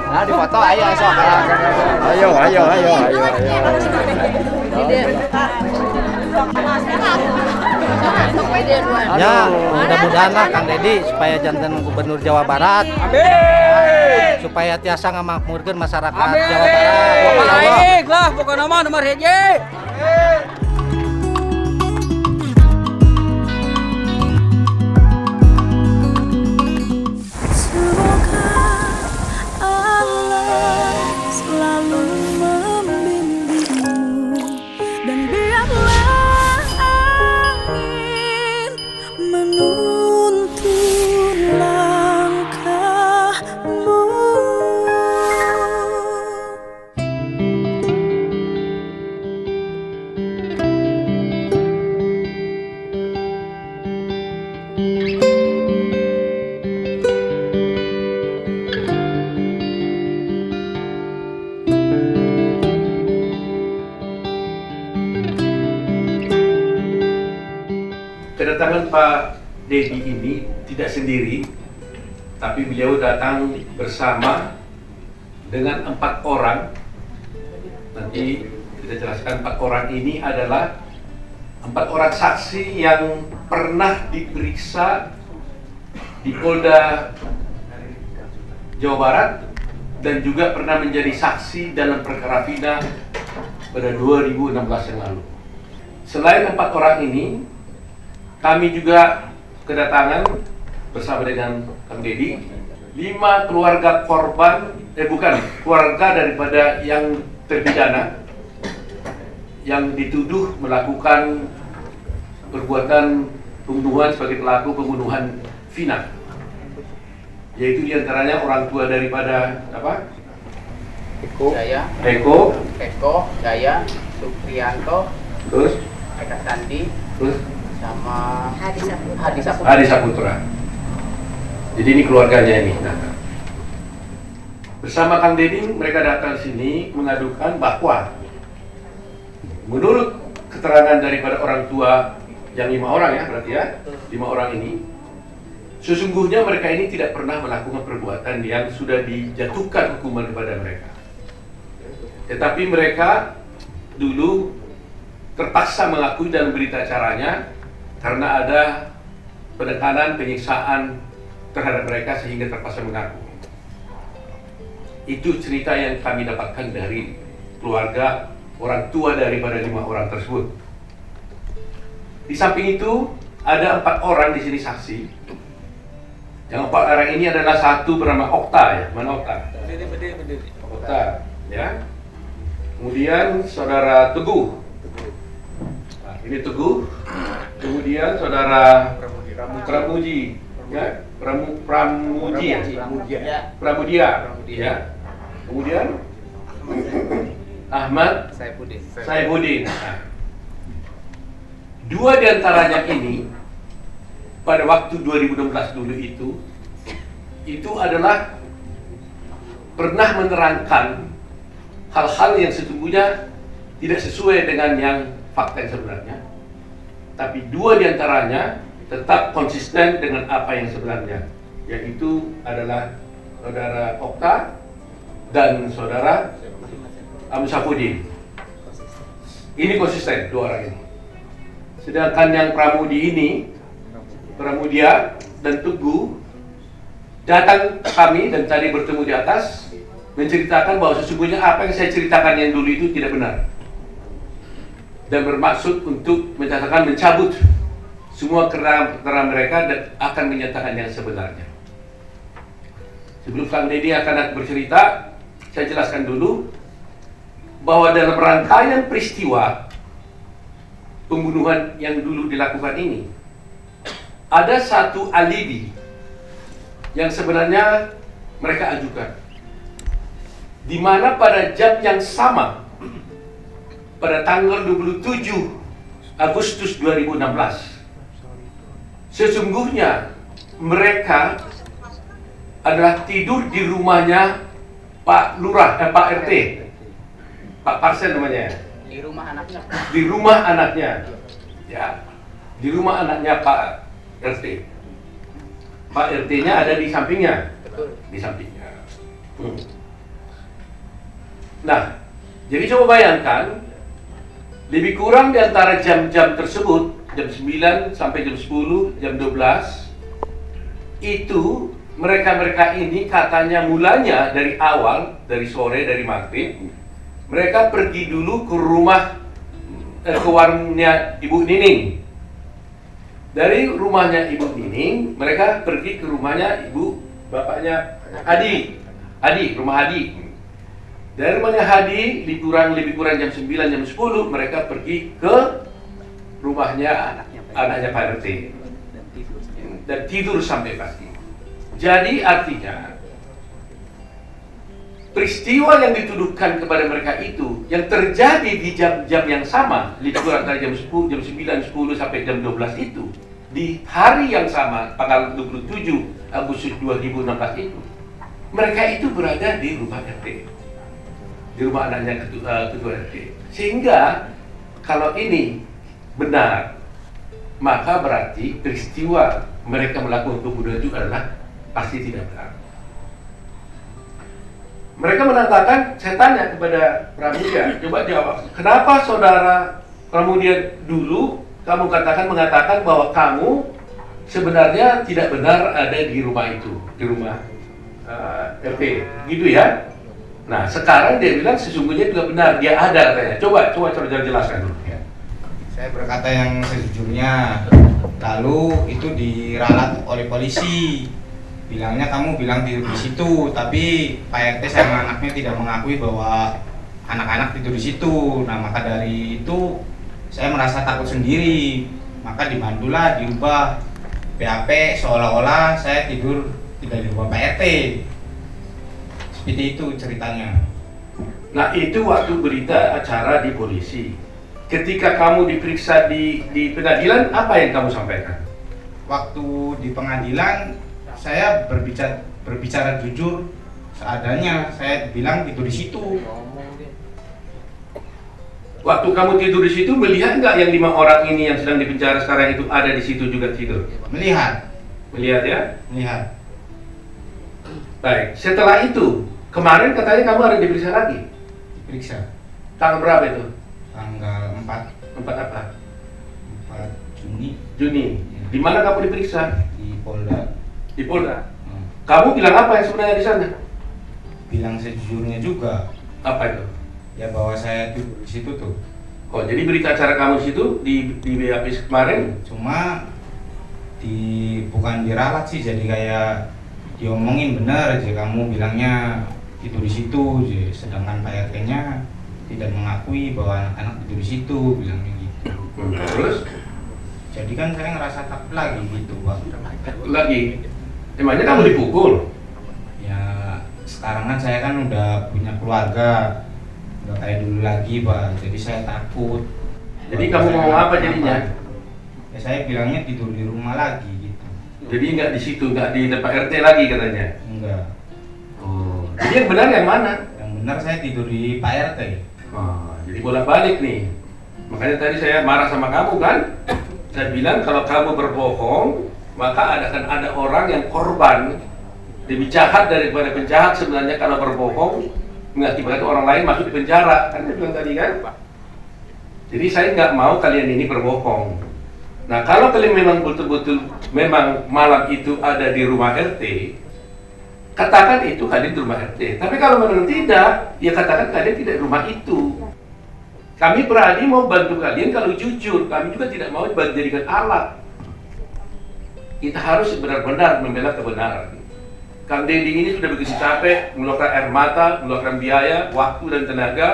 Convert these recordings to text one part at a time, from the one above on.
Nah, di foto ayo sok. Ayo. Ya, mudah-mudahan lah Kang Deddy supaya jantan Gubernur Jawa Barat. Amin. Supaya tiasa ngamakmurkeun masyarakat Amin. Jawa Barat. Baik lah, pokoknya mah nomor hiji. Semoga Allah selalu membimbingmu dan biarlah angin menuntun langkahmu. Kedatangan Pak Deddy ini tidak sendiri, tapi beliau datang bersama dengan 4 orang. Nanti kita jelaskan 4 orang ini adalah 4 orang saksi yang pernah diperiksa di Polda Jawa Barat dan juga pernah menjadi saksi dalam perkara Vina pada 2016 yang lalu. Selain 4 orang ini, kami juga kedatangan bersama dengan Kang Deddy 5 keluarga korban, keluarga daripada yang terpidana yang dituduh melakukan perbuatan pembunuhan sebagai pelaku pembunuhan Vina, yaitu diantaranya orang tua daripada apa? Eko, Jaya, Supriyanto, terus Eka Sandi, terus sama Hadi Saputra. Jadi ini keluarganya ini. Nah, bersama Kang Deddy mereka datang sini mengadukan bahwa menurut keterangan daripada orang tua yang 5 orang ya, berarti ya 5 orang ini, sesungguhnya mereka ini tidak pernah melakukan perbuatan yang sudah dijatuhkan hukuman kepada mereka. Tetapi mereka dulu terpaksa mengakui dalam berita acaranya karena ada penekanan, penyiksaan terhadap mereka sehingga terpaksa mengaku. Itu cerita yang kami dapatkan dari keluarga orang tua daripada 5 orang tersebut. Di samping itu ada 4 orang di sini saksi. Yang 4 orang ini adalah satu bernama Okta ya, mana Okta? Berdiri. Okta, ya. Kemudian saudara Teguh. Nah, ini Teguh. Kemudian saudara Pramuji, ya, Pramudia. Ya. Kemudian Ahmad Saifuddin. Nah, 2 diantaranya ini pada waktu 2016 dulu itu adalah pernah menerangkan hal-hal yang sesungguhnya tidak sesuai dengan yang fakta yang sebenarnya. Tapi 2 diantaranya tetap konsisten dengan apa yang sebenarnya, yaitu adalah saudara Okta dan saudara Saifuddin. Ini konsisten 2 orang ini. Sedangkan yang Pramudia dan Teguh datang ke kami dan tadi bertemu di atas menceritakan bahwa sesungguhnya apa yang saya ceritakan yang dulu itu tidak benar dan bermaksud untuk mencabut semua keterangan mereka dan akan menyatakan yang sebenarnya. Sebelum Kang Deddy akan bercerita, saya jelaskan dulu bahwa dalam rangkaian peristiwa pembunuhan yang dulu dilakukan ini ada satu alibi yang sebenarnya mereka ajukan, di mana pada jam yang sama pada tanggal 27 Agustus 2016 sesungguhnya mereka adalah tidur di rumahnya Pak Lurah, Pak RT, Pak Parsen namanya, di rumah anaknya. di rumah anaknya, ya, di rumah anaknya Pak RT. Pak RT-nya ada di sampingnya, Betul. di sampingnya. Nah, jadi coba bayangkan, lebih kurang di antara jam-jam tersebut, jam 9 sampai jam 10, jam 12, itu mereka-mereka ini katanya mulanya dari awal, dari sore, dari maghrib, mereka pergi dulu ke rumah, ke warungnya Ibu Nining. Dari rumahnya Ibu Nining, mereka pergi ke rumahnya bapaknya Hadi, rumah Hadi. Dari rumahnya Hadi, lebih kurang jam 9, jam 10, mereka pergi ke rumahnya anaknya Pak RT. Dan tidur sampai pagi. Jadi artinya, peristiwa yang dituduhkan kepada mereka itu, yang terjadi di jam-jam yang sama, lebih kurang dari jam 10, jam 9, 10 sampai jam 12 itu, di hari yang sama, tanggal 27 Agustus 2016 itu, mereka itu berada di rumah RT. Di rumah anaknya ketua RT. Sehingga kalau ini benar, maka berarti peristiwa mereka melakukan pembunuhan itu adalah pasti tidak benar. Mereka mengatakan, saya tanya kepada Pramudia, coba jawab, kenapa saudara Pramudia dulu kamu mengatakan bahwa kamu sebenarnya tidak benar ada di rumah itu, di rumah RT, gitu ya? Nah, sekarang dia bilang sesungguhnya juga benar, dia ada katanya. Coba jelaskan dulu. Ya. Saya berkata yang sejujurnya, lalu itu diralat oleh polisi. Bilangnya kamu bilang tidur di situ, tapi Pak RT sama anaknya tidak mengakui bahwa anak-anak tidur di situ. Nah, maka dari itu saya merasa takut sendiri. Maka dibantulah diubah BAP seolah-olah saya tidur tidak di rumah Pak RT. Seperti itu ceritanya. Nah, itu waktu berita acara di polisi. Ketika kamu diperiksa di pengadilan, apa yang kamu sampaikan? Waktu di pengadilan saya berbicara jujur seadanya. Saya bilang tidur di situ. Waktu kamu tidur di situ, melihat nggak yang 5 orang ini yang sedang dipenjara sekarang itu ada di situ juga tidur? Melihat ya? Melihat. Baik, setelah itu, kemarin katanya kamu harus diperiksa lagi. Diperiksa. Tanggal berapa itu? Tanggal 4 apa? Juni. Ya. Di mana kamu diperiksa? Di Polda. Di Polda. Kamu bilang apa yang sebenarnya di sana? Bilang sejujurnya juga. Apa itu? Ya bahwa saya tidur di situ tuh. Oh, jadi berita acara kamu di situ di BAP kemarin? Cuma bukan diralat sih, jadi kayak diomongin benar aja, kamu bilangnya tidur di situ, sedangkan Pak RT-nya tidak mengakui bahwa anak-anak tidur di situ, bilangnya gitu. Terus? Jadi kan saya ngerasa takut lagi gitu, Bang. Lagi? Emangnya kamu dipukul? Ya sekarang kan saya kan udah punya keluarga, udah kayak dulu lagi, Bang. Jadi saya takut. Jadi kamu mau apa jadinya? Ya saya bilangnya tidur di rumah lagi gitu. Jadi nggak di situ, nggak di tempat RT lagi katanya? Enggak. Oh. Jadi yang benar yang mana? Yang benar saya tidur di Pak RT. Oh, jadi bolak-balik nih. Makanya tadi saya marah sama kamu kan? Saya bilang kalau kamu berbohong, maka akan ada orang yang korban lebih jahat daripada penjahat sebenarnya kalau berbohong mengakibatkan orang lain masuk di penjara. Kan saya bilang tadi kan? Jadi saya nggak mau kalian ini berbohong. Nah, kalau kalian memang betul-betul memang malam itu ada di rumah RT, katakan itu kalian di rumah RT. Tapi kalau memang tidak, ya katakan kalian tidak di rumah itu. Kami berani mau bantu kalian kalau jujur. Kami juga tidak mau dijadikan alat. Kita harus benar-benar membela kebenaran. Kang Deddy ini sudah begitu capek, mengeluarkan air mata, mengeluarkan biaya, waktu dan tenaga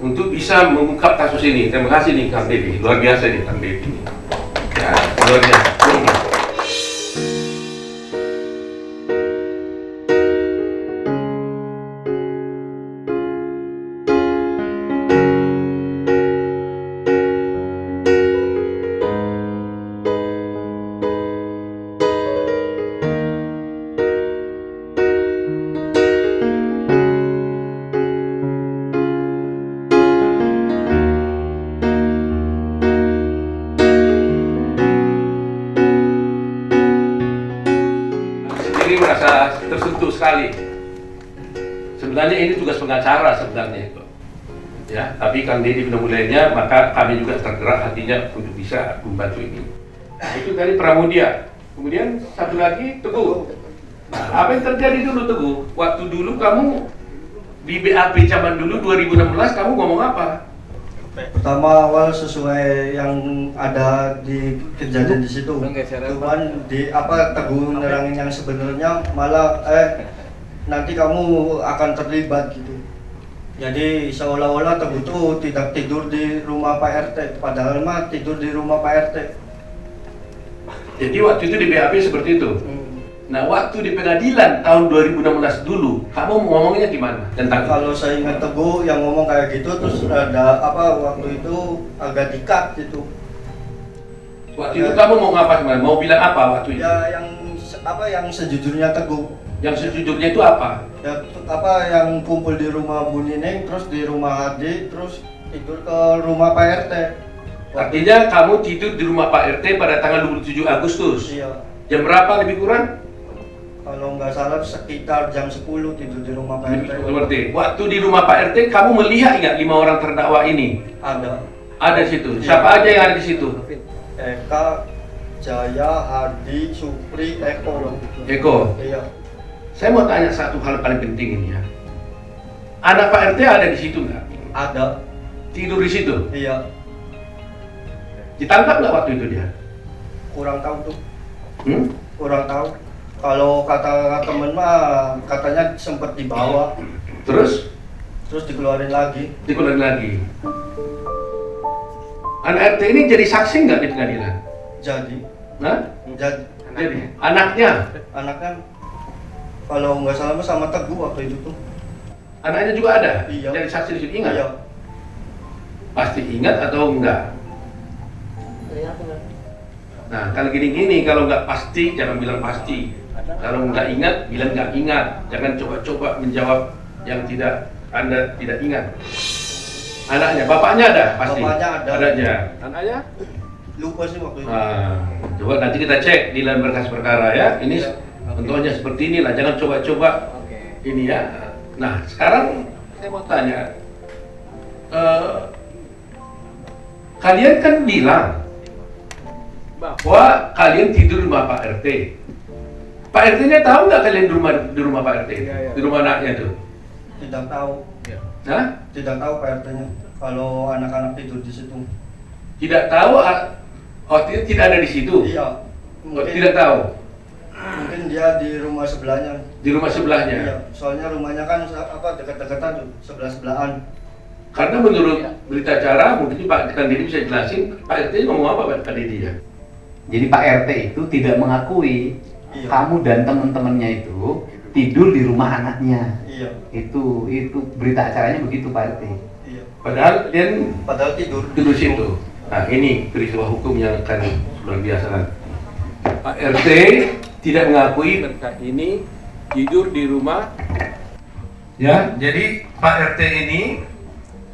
untuk bisa mengungkap kasus ini. Terima kasih nih Kang Deddy, luar biasa nih Kang Deddy. Ya, luar biasa. Merasa tersentuh sekali Sebenarnya ini tugas pengacara sebenarnya itu. Ya, tapi Kang Dedi sudah mulainya, maka kami juga tergerak hatinya untuk bisa membantu ini. Itu tadi Pramudia. Kemudian satu lagi Teguh. Nah, apa yang terjadi dulu Teguh? Waktu dulu kamu di BAP zaman dulu 2016 kamu ngomong apa? Pertama awal sesuai yang ada di kejadian di situ. Cuman di apa Teguh nerangin yang sebenarnya malah nanti kamu akan terlibat gitu. Jadi seolah-olah Teguh tuh tidak tidur di rumah Pak RT, padahal mah tidur di rumah Pak RT. Jadi waktu itu di BAP seperti itu. Nah, waktu di pengadilan tahun 2016 dulu, kamu ngomongnya gimana tentang Kalau saya ingat Teguh yang ngomong kayak gitu, terus ada apa waktu itu agak dikat gitu. waktu itu kamu mau ngapa gimana? Mau bilang apa waktu itu? Ya yang sejujurnya Teguh. Yang sejujurnya itu apa? Ya apa yang kumpul di rumah Bu Nining, terus di rumah Hadi, terus tidur ke rumah Pak RT. Artinya kamu tidur di rumah Pak RT pada tanggal 27 Agustus. Iya. Jam berapa lebih kurang? Kalau nggak salah sekitar jam 10 tidur di rumah Pak RT. Seperti waktu di rumah Pak RT kamu melihat nggak 5 orang terdakwa ini? Ada. Ada di situ. Iya. Siapa aja yang ada di situ? Eka, Jaya, Hadi, Supri, Eko. Eko. Iya. Saya mau tanya satu hal paling penting ini ya. Anak Pak RT ada di situ nggak? Ada. Tidur di situ? Iya. Ditangkap nggak waktu itu dia? Kurang tahu tuh. Kurang tahu. Kalau kata temen mah katanya sempat dibawa, Terus dikeluarin lagi. dikeluarin lagi. Anak RT ini jadi saksi nggak di pengadilan? Jadi Jadi anaknya kalau nggak salah mah sama Teguh waktu itu tuh. Anaknya juga ada? Iya. Jadi saksi di situ, ingat? Iya. Pasti ingat atau enggak? Nah, kalau gini-gini, kalau nggak pasti, jangan bilang pasti. Kalau nggak ingat, bilang nggak ingat. Jangan coba-coba menjawab yang tidak Anda tidak ingat. Anaknya, bapaknya ada? Pasti? Bapaknya ada. Adanya. Anaknya? Lupa sih waktu itu. Coba nanti kita cek di dalam berkas perkara ya. Ini contohnya seperti inilah, jangan coba-coba ini ya. Nah, sekarang saya mau tanya, kalian kan bilang bahwa kalian tidur di rumah Pak RT. Pak RT-nya tahu nggak kalian di rumah Pak RT? Di rumah anaknya tuh? Tidak tahu. Hah? Tidak tahu Pak RT-nya. Kalau anak-anak tidur di situ. Tidak tahu? Artinya tidak ada di situ? Iya. Tidak tahu? Mungkin dia di rumah sebelahnya. Di rumah sebelahnya? Iya. Soalnya rumahnya kan dekat-dekatan tuh, sebelah-sebelahan. Karena menurut berita acara, mungkin Pak Dedi bisa jelasin, Pak RT ngomong apa Pak Dedi ya? Jadi Pak RT itu tidak mengakui kamu dan teman-temannya itu tidur di rumah anaknya. Iya. Itu berita acaranya begitu Pak RT. Iya. Padahal tidur di situ. Nah, ini peristiwa hukum yang akan luar biasa. Pak RT tidak mengakui mereka ini tidur di rumah. Ya, jadi Pak RT ini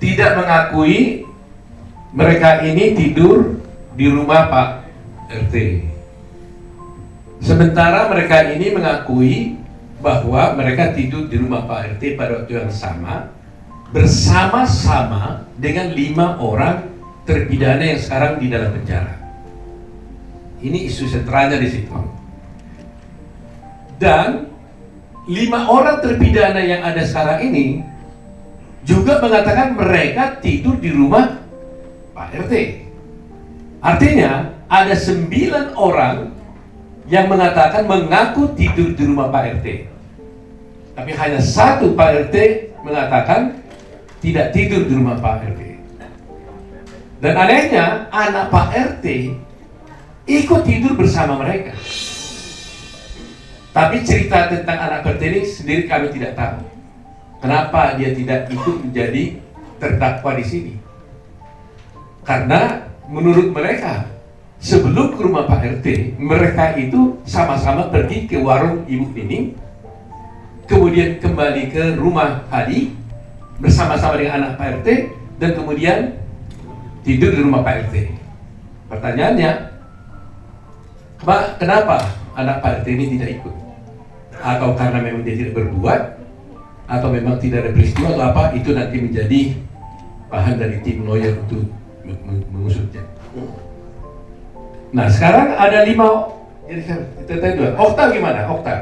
tidak mengakui mereka ini tidur di rumah Pak RT. Sementara mereka ini mengakui bahwa mereka tidur di rumah Pak RT pada waktu yang sama bersama-sama dengan 5 orang terpidana yang sekarang di dalam penjara. Ini isu sentralnya di situ. Dan 5 orang terpidana yang ada sekarang ini juga mengatakan mereka tidur di rumah Pak RT. Artinya ada 9 orang yang mengatakan mengaku tidur di rumah Pak RT. Tapi hanya 1 Pak RT mengatakan tidak tidur di rumah Pak RT. Dan anehnya anak Pak RT ikut tidur bersama mereka. Tapi cerita tentang anak Pak RT ini sendiri kami tidak tahu. Kenapa dia tidak ikut menjadi terdakwa di sini? Karena menurut mereka sebelum ke rumah Pak RT, mereka itu sama-sama pergi ke warung Ibu Nining, kemudian kembali ke rumah Hadi bersama-sama dengan anak Pak RT, dan kemudian tidur di rumah Pak RT. Pertanyaannya, kenapa anak Pak RT ini tidak ikut? Atau karena memang dia tidak berbuat, atau memang tidak ada peristiwa atau apa, itu nanti menjadi bahan dari tim lawyer untuk mengusutnya. Nah sekarang ada 5, jadi kita tanya dulu, Okta gimana? Okta?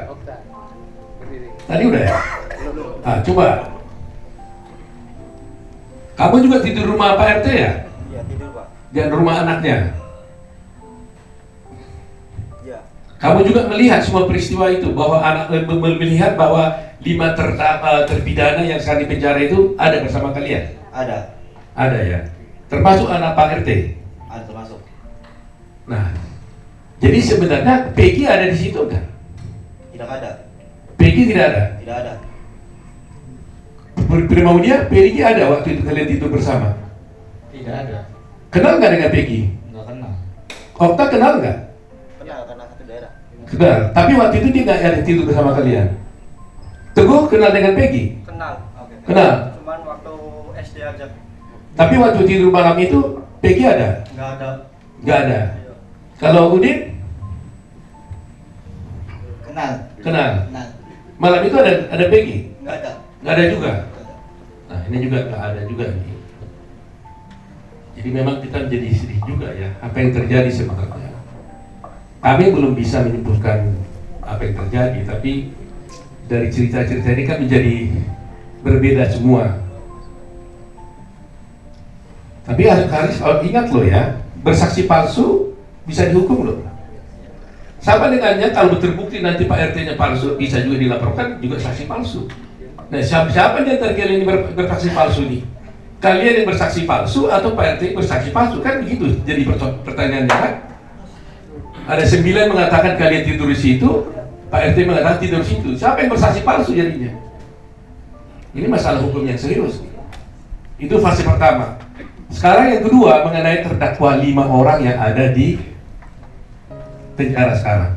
Tadi udah ya? Nah coba, kamu juga tidur rumah Pak RT ya? Iya tidur Pak. Dan rumah anaknya? Iya. Kamu juga melihat semua peristiwa itu, bahwa melihat bahwa 5 terpidana yang sekarang di penjara itu ada bersama kalian? Ada. Ada ya? Termasuk anak Pak RT? Ada termasuk. Nah, jadi sebenarnya Peggy ada di situ kan? Tidak ada. Peggy tidak ada? Tidak ada. Mau dia, Peggy ada waktu itu kalian tidur bersama? Tidak ada. Kenal nggak dengan Peggy? Nggak kenal. Okta kenal nggak? Kenal karena satu daerah. Kenal, tapi waktu itu dia nggak ada tidur bersama kalian? Teguh kenal dengan Peggy? Kenal. Oke. Kenal? Cuman waktu SD aja. Tapi waktu tidur malam itu, Peggy ada? Nggak ada. Nggak ada. Kalau Udin? Kenal. Kenal. Kenal. Malam itu ada Peggy? Nggak ada. Nggak ada juga? Nah ini juga nggak ada juga nih. Jadi memang kita menjadi sedih juga ya, apa yang terjadi sebenarnya. Kami belum bisa menyimpulkan apa yang terjadi, tapi dari cerita-cerita ini kan menjadi berbeda semua. Tapi harus ingat loh ya, bersaksi palsu bisa dihukum loh. Sama dengannya kalau terbukti nanti Pak RT-nya palsu, bisa juga dilaporkan juga saksi palsu. Nah siapa di antara kalian ini bersaksi palsu nih? Kalian yang bersaksi palsu atau Pak RT bersaksi palsu? Kan begitu jadi pertanyaannya kan? Ada 9 mengatakan kalian tidur di situ, Pak RT mengatakan tidur di situ. Siapa yang bersaksi palsu jadinya? Ini masalah hukum yang serius. Itu fase pertama. Sekarang yang kedua mengenai terdakwa 5 orang yang ada di penjara sekarang.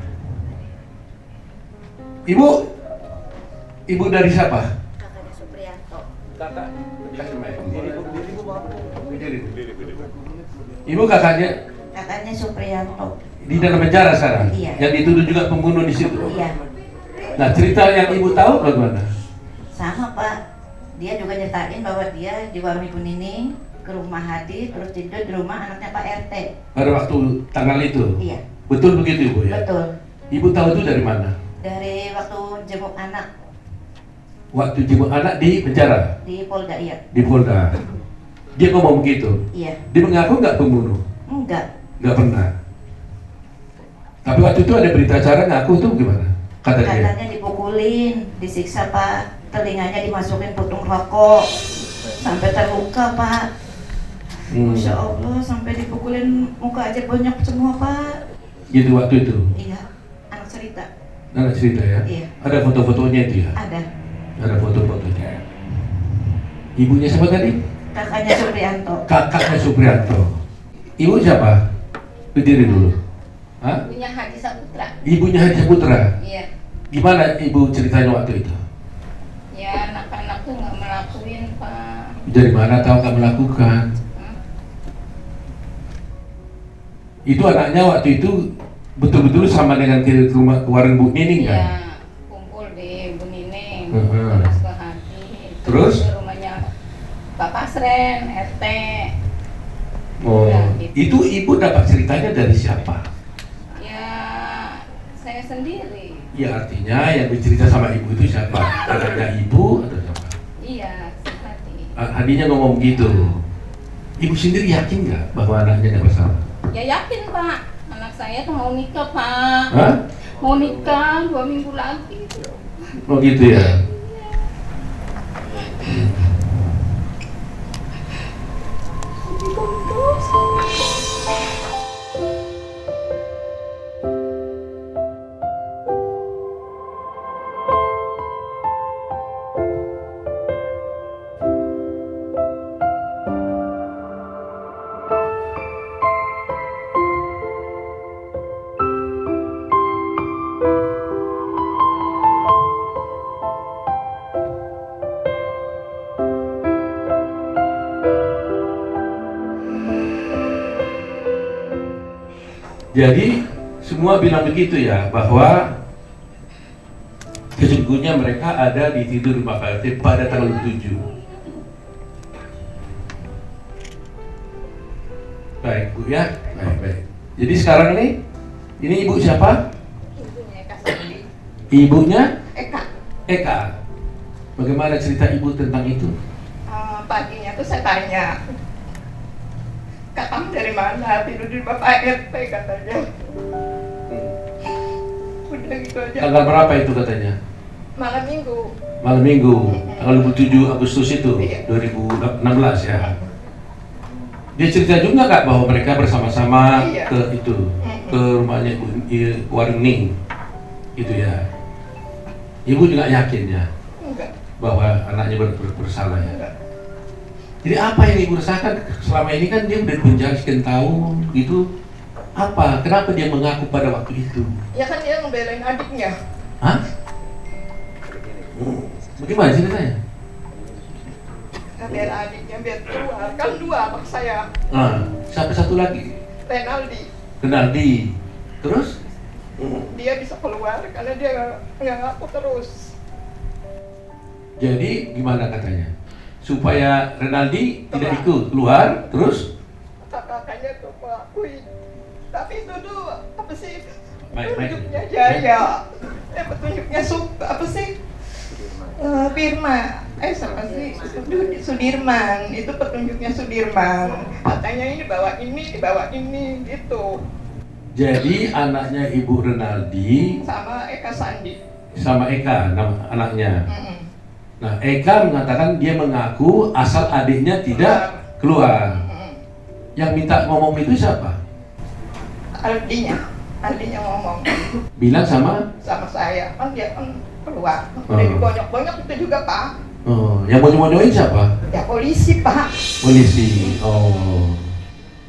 Ibu dari siapa? Kakaknya Supriyanto. Kakak. Ibu kakaknya Kakaknya Supriyanto. di dalam penjara sekarang. Iya. Yang dituduh juga pembunuh di situ. Iya. Nah cerita yang ibu tahu bagaimana? Sama Pak. Dia juga nyertain bahwa dia di warung Ibu Nining ke rumah Hadi, terus tidur di rumah anaknya Pak RT. Pada waktu tanggal itu? Iya. Betul begitu Ibu ya? Betul. Ibu tahu itu dari mana? Dari waktu jenguk anak Waktu jenguk anak di penjara? di Polda, iya. Di Polda. Dia ngomong begitu? Iya. Dia mengaku nggak pembunuh? Enggak. Nggak pernah. Tapi waktu itu ada berita acara ngaku tuh gimana? Kata dia? Katanya dipukulin, disiksa Pak. Telinganya dimasukin putung rokok sampai terluka Pak. Masya Allah, sampai dipukulin muka aja bonyok semua Pak. Gitu waktu itu? Iya, anak cerita. Anak cerita ya? Iya. Ada foto-fotonya itu ya? Ada. Ada foto-fotonya. Ibunya siapa tadi? Kakaknya Supriyanto. Kakaknya Supriyanto. Ibu siapa? Berdiri dulu. Hah? Ibunya Haji Saputra. Ibunya Haji Saputra? Iya. Gimana ibu ceritanya waktu itu? Ya anak-anak tuh nggak melakuin Pak. Dari mana tahu nggak melakukan? Itu anaknya waktu itu betul-betul sama dengan ke rumah ke warung Bu Nining kan? Iya, kumpul di Bu Nining, Heeh. terus ke Hadi, Terus? ke rumahnya Pak Pasren, RT. Oh, Ya, gitu. itu ibu dapat ceritanya dari siapa? Ya saya sendiri. Ya artinya yang bercerita sama ibu itu siapa? Anaknya ibu atau siapa? Iya, si Hadi. Hadinya ngomong gitu. Ibu sendiri yakin nggak bahwa anaknya nggak bersalah? Ya yakin Pak, anak saya tuh mau nikah Pak. Hah? Mau nikah 2 minggu lagi. Oh gitu ya. Jadi semua bilang begitu ya, bahwa sesungguhnya mereka ada di tidur rumah Pak RT pada tanggal 7. Baik Bu ya, baik. Jadi sekarang ini ibu siapa? Ibunya Eka Sandi. Ibunya Eka. Eka. Bagaimana cerita ibu tentang itu? Paginya tuh saya tanya, Kak, kamu dari mana? Tidur di rumah Pak RT katanya. Udah gitu aja. Tanggal berapa itu katanya? Malam Minggu. Malam Minggu, tanggal 27 Agustus itu, Iya. 2016 ya. Dia cerita juga nggak bahwa mereka bersama-sama Iya. ke rumahnya Warung Ning, itu ya. Ibu juga yakin ya Enggak. bahwa anaknya bersalah ya. Enggak. Jadi apa yang ibu rasakan selama ini kan dia udah penjara sekian tahun gitu. Apa? Kenapa dia mengaku pada waktu itu? Ya kan dia ngebelain adiknya. Hah? Bagaimana ceritanya? Biar adiknya biar keluar. Kan 2 anak saya. Siapa satu lagi? Renaldi. Terus? Dia bisa keluar karena dia nggak ngaku terus. Jadi gimana katanya? Supaya Renaldi tidak ikut keluar, terus? Kakaknya tuh mengakui. Tapi itu tuh apa sih? Baik. Petunjuknya Jaya. Petunjuknya apa sih? Firma. Sama sih Sudirman. Itu petunjuknya Sudirman. Katanya ini dibawa ini gitu. Jadi anaknya Ibu Renaldi Sama Eka Sandi. sama Eka nama anaknya. Nah, Eka mengatakan dia mengaku asal adiknya tidak keluar. Yang minta ngomong itu siapa? Aldinya ngomong. Bilang sama Saya. Kan dia kan keluar. Udah dibonyok-bonyok itu juga, Pak. yang bonyok-bonyokin siapa? Ya polisi, Pak. Polisi.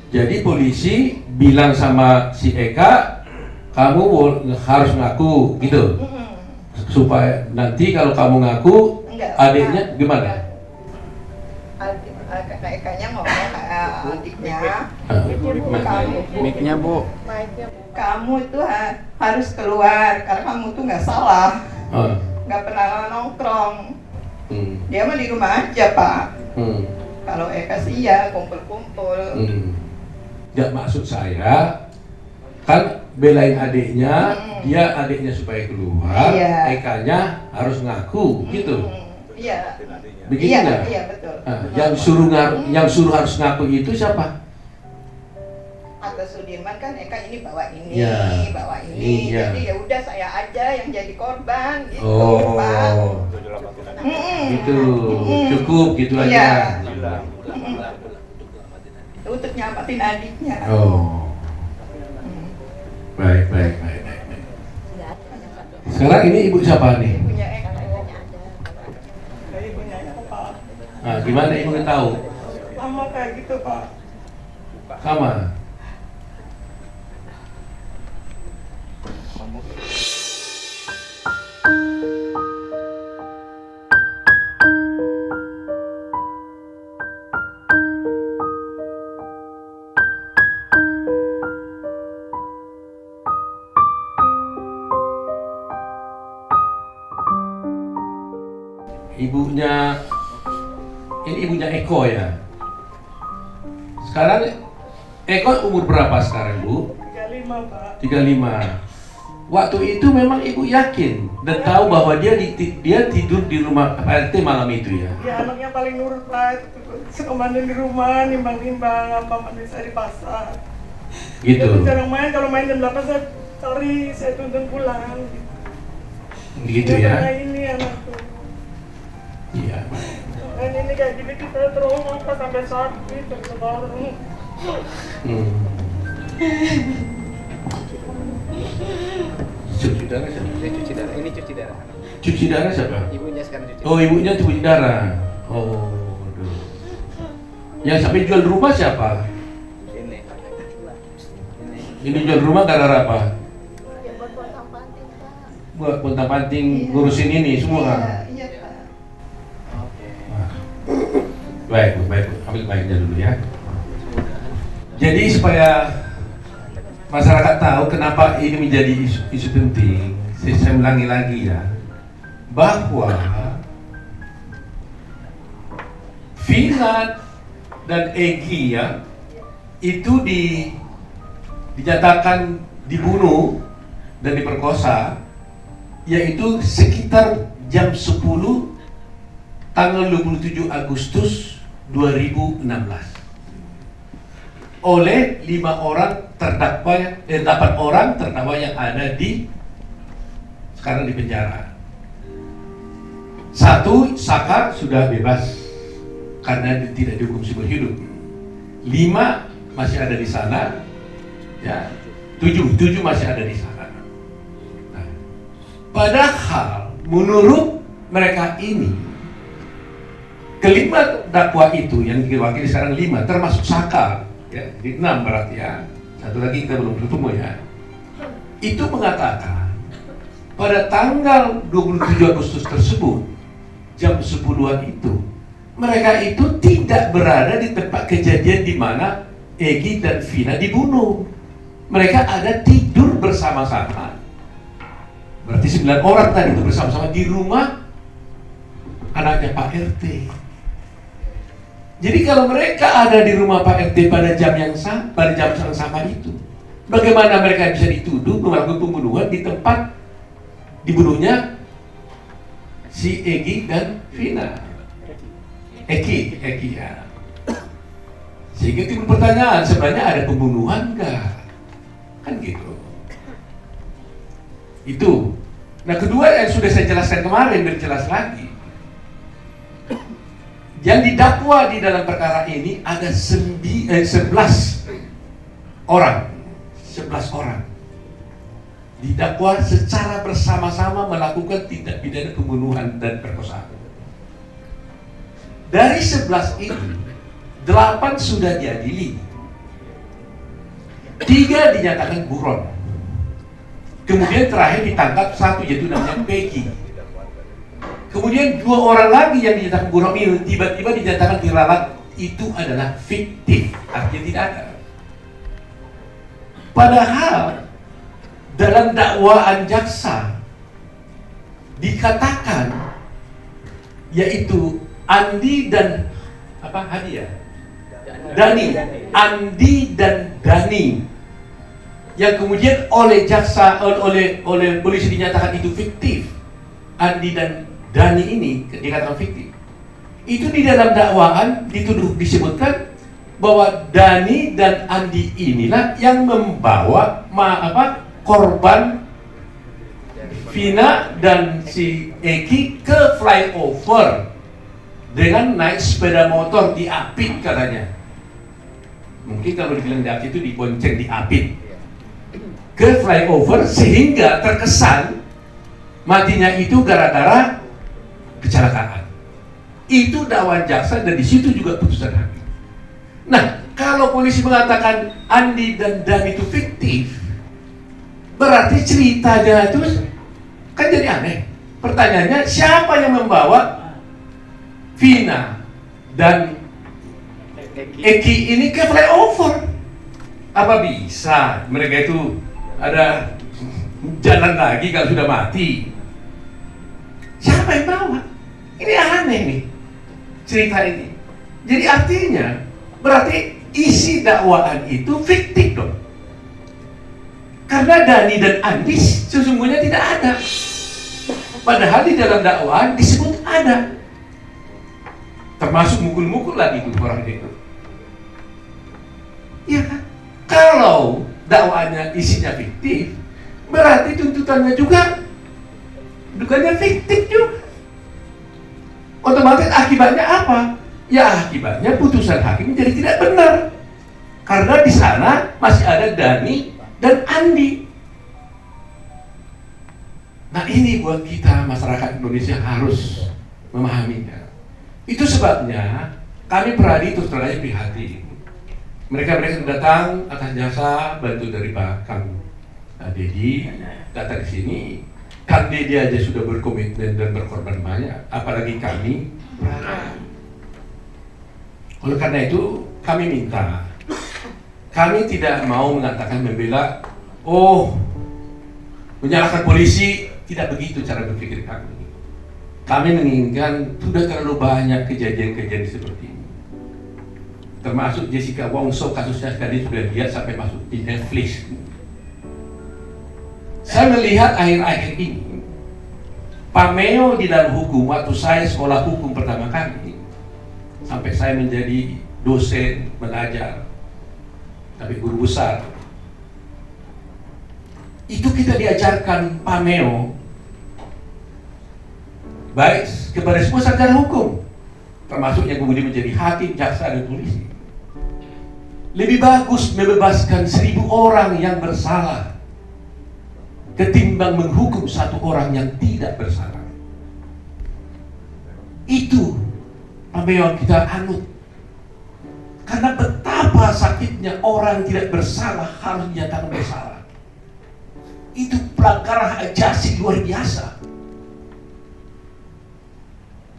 Jadi polisi bilang sama si Eka, kamu harus ngaku gitu. Supaya nanti kalau kamu ngaku, adiknya gimana? Ekanya ngomong adiknya, Mic-nya Bu. kamu itu harus keluar karena kamu tuh nggak salah, nggak pernah nongkrong. Dia mah di rumah aja, Pak. Kalau Eka sih ya kumpul-kumpul. Ya maksud saya kan belain adiknya, dia adiknya supaya keluar, Iya. Ekanya harus ngaku gitu. Iya. Begitu Iya, nggak? iya betul. Yang suruh harus ngaku itu siapa? Kata Sudirman kan Eka ini bawa ini, Iya. bawa ini. Iya. Jadi ya udah saya aja yang jadi korban gitu, Oh. Pak. Gitu. Cukup gitu Iya. aja. Untuk nyamatin adiknya. Baik. Sekarang ini ibu siapa nih? Ibunya Eka. Ibunya Eka, Pak. Nah, gimana ibu tahu? Sama kayak gitu, Pak. Sama. Ini ibunya Eko ya. Sekarang Eko umur berapa sekarang, Bu? 35, Pak. 35. Waktu itu memang ibu yakin dan tahu bahwa dia tidur di rumah Pak RT malam itu ya. Ya anaknya paling nurut, Pak. Suka mandi di rumah, nimbang-nimbang apa mandi saya di pasar. Gitu. Dia jarang main, kalau main jam 8 saya cari, saya tuntun pulang. Gitu Dia ya. kayak ini anakku. Iya. Dan ini kayak gini kita trauma Pak, sampai sakit dan sekarang. Cuci darah siapa? Ini cuci darah. Cuci darah siapa? Ibunya sekarang cuci. Oh, ibunya cuci darah. Oh, aduh. Yang sampai jual rumah siapa? Ini. Ini jual rumah gara-gara apa? Buat pontang-panting ngurusin ini semua. Iya, Pak. Baik, ambil baiknya dulu ya. Jadi supaya masyarakat tahu kenapa ini menjadi isu penting, saya ulangi lagi ya, bahwa Vina dan Egy ya itu dinyatakan dibunuh dan diperkosa, yaitu sekitar jam 10 tanggal 27 Agustus 2016 oleh 8 orang terdakwa yang ada sekarang di penjara. 1, Saka sudah bebas karena tidak dihukum seumur hidup. 5 masih ada di sana, ya. 7 masih ada di sana. Nah, padahal menurut mereka ini kelima dakwa itu yang diwakili sekarang 5 termasuk Saka, ya, jadi 6 berarti ya. Satu lagi kita belum ketemu ya. Itu mengatakan pada tanggal 27 Agustus tersebut jam 10-an itu mereka itu tidak berada di tempat kejadian di mana Egy dan Vina dibunuh. Mereka ada tidur bersama-sama. Berarti 9 orang tadi itu bersama-sama di rumah anaknya Pak RT. Jadi kalau mereka ada di rumah Pak RT pada jam yang sama itu, bagaimana mereka bisa dituduh melakukan pembunuhan di tempat dibunuhnya si Egy dan Vina? Egy ya. Sehingga timbul pertanyaan, sebenarnya ada pembunuhan nggak? Kan gitu. Itu. Nah, kedua yang sudah saya jelaskan kemarin, berjelas lagi. Yang didakwa di dalam perkara ini ada 11 orang. 11 orang. Didakwa secara bersama-sama melakukan tindak pidana pembunuhan dan perkosaan. Dari 11 ini, 8 sudah diadili. 3 dinyatakan buron. Kemudian terakhir ditangkap 1 yaitu namanya Peggy. Kemudian 2 orang lagi yang dinyatakan buron ini tiba-tiba dinyatakan diralat, itu adalah fiktif, artinya tidak ada. Padahal dalam dakwaan jaksa dikatakan yaitu Andi dan Andi dan Dani yang kemudian oleh jaksa oleh polisi dinyatakan itu fiktif. Andi dan Dani ini dikatakan fiktif. Itu di dalam dakwaan disebutkan bahwa Dani dan Andi inilah yang membawa korban Vina dan si Egy ke flyover dengan naik sepeda motor diapit katanya. Mungkin kalau dibilang diapit itu dibonceng diapit ke flyover sehingga terkesan matinya itu gara-gara kecelakaan. Itu dakwaan jaksa dan di situ juga putusan hakim. Nah, kalau polisi mengatakan Andi dan Dani itu fiktif, berarti ceritanya itu kan jadi aneh. Pertanyaannya, siapa yang membawa Vina dan Egy ini ke flyover? Apa bisa mereka itu ada jalan lagi kalau sudah mati? Siapa yang bawa? Ini aneh nih cerita ini. Jadi artinya berarti isi dakwaan itu fiktif dong. Karena Dani dan Andi sesungguhnya tidak ada. Padahal di dalam dakwaan disebut ada. Termasuk mukul-mukul lagi itu orang itu. Ya kan? Kalau dakwaannya isinya fiktif, berarti tuntutannya juga fiktif juga. Otomatis akibatnya apa? Ya akibatnya putusan hakim jadi tidak benar. Karena di sana masih ada Dani dan Andi. Nah, ini buat kita masyarakat Indonesia harus memahaminya. Itu sebabnya kami Peradi terus terang prihatin. Mereka datang atas jasa bantu dari Pak Kang Dedi, datang di sini. Kang Dedi aja sudah berkomitmen dan berkorban banyak, apalagi kami. Oleh karena itu kami minta, kami tidak mau mengatakan membela, menyalahkan polisi, tidak begitu cara berpikir kami. Kami menginginkan sudah terlalu banyak kejadian-kejadian seperti ini. Termasuk Jessica Wongso, kasusnya sekali sudah lihat sampai masuk di Netflix. Saya melihat akhir-akhir ini, pameo di dalam hukum, waktu saya sekolah hukum pertama kali, sampai saya menjadi dosen mengajar, tapi guru besar, itu kita diajarkan pameo baik kepada semua sarjana hukum, termasuk yang kemudian menjadi hakim, jaksa, dan polisi. Lebih bagus membebaskan 1000 orang yang bersalah ketimbang menghukum 1 orang yang tidak bersalah. Itu pameo yang kita anut. Karena betapa sakitnya orang tidak bersalah harus dinyatakan bersalah. Itu pelanggaran hak asasi luar biasa.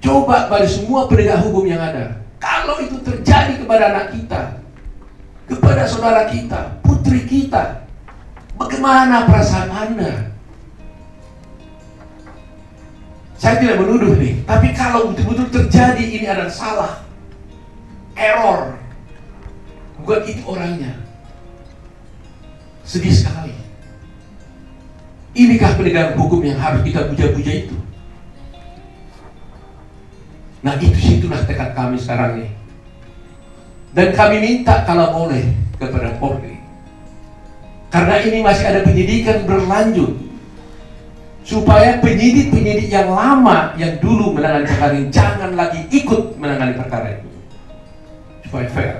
Coba pada semua penegak hukum yang ada, kalau itu terjadi kepada anak kita, kepada saudara kita, putri kita, bagaimana perasaan Anda? Saya tidak menuduh nih, tapi kalau betul-betul terjadi ini adalah salah, error, bukan itu orangnya. Sedih sekali. Inikah penegak hukum yang harus kita puja-puja itu? Nah, situlah tekad kami sekarang nih. Dan kami minta kalau boleh kepada Polri, karena ini masih ada penyidikan berlanjut, supaya penyidik-penyidik yang lama yang dulu menangani perkara ini jangan lagi ikut menangani perkara ini, supaya fair.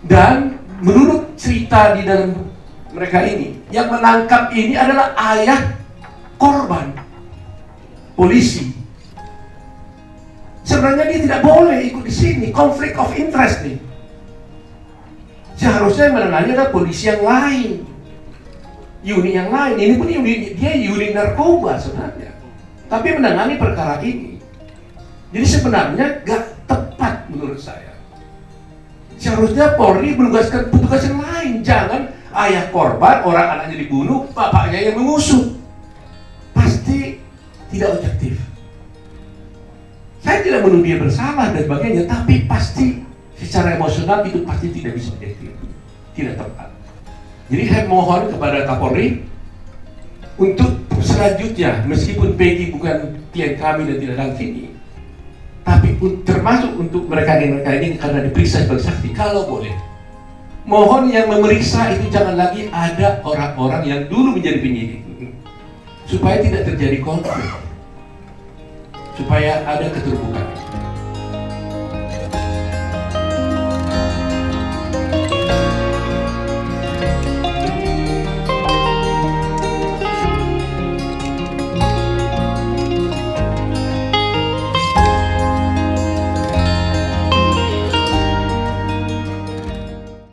Dan menurut cerita di dalam mereka ini, yang menangkap ini adalah ayah korban, polisi. Sebenarnya dia tidak boleh ikut di sini, konflik of interest nih. Seharusnya yang menangani adalah polisi yang lain, unit yang lain. Ini pun dia unit narkoba sebenarnya, tapi menangani perkara ini. Jadi sebenarnya gak tepat menurut saya. Seharusnya Polri menugaskan petugas yang lain. Jangan ayah korban, orang anaknya dibunuh, bapaknya yang mengusut. Pasti tidak objektif. Saya tidak menuduh dia bersalah dan sebagainya, tapi pasti secara emosional itu pasti tidak bisa objektif, tidak tepat. Jadi saya mohon kepada Kapolri untuk selanjutnya, meskipun Peggy bukan klien kami dan tidak dalam sini, tapi termasuk untuk mereka ini karena diperiksa sebagai saksi, kalau boleh, mohon yang memeriksa itu jangan lagi ada orang-orang yang dulu menjadi penyidik, supaya tidak terjadi konflik, supaya ada keterbukaan.